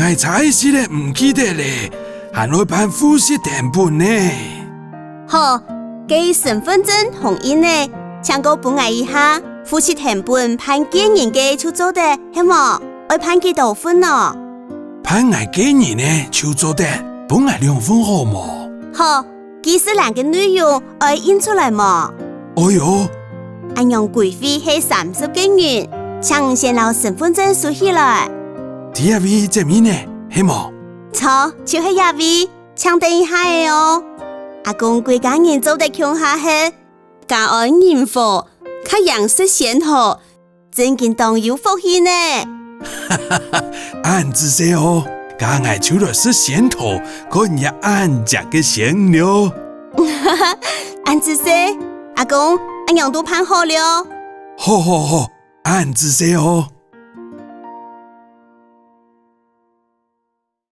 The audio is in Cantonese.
我才是咧唔記得咧，還會辦戶籍謄本呢。好，給身份證紅印呢，請個幫我一下，戶籍謄本判幾年嘅就做得，係冇？要判幾多分咯？判我幾年呢就做得，幫我2分好冇？好，記事欄嘅內容要印出來冇？哎呦，按樣規費係30個元，請先攞身份證書起來。第一位這面呢，係冇？錯，就是一位，請等一下嘅哦。阿公規家人做得窮下去，家安人福，較樣式顯好，真見當有福氣呢。按子說哦，家我除了是先頭，個也按家嘅先了。按子說，阿公，按樣都判好了。好，按子說哦。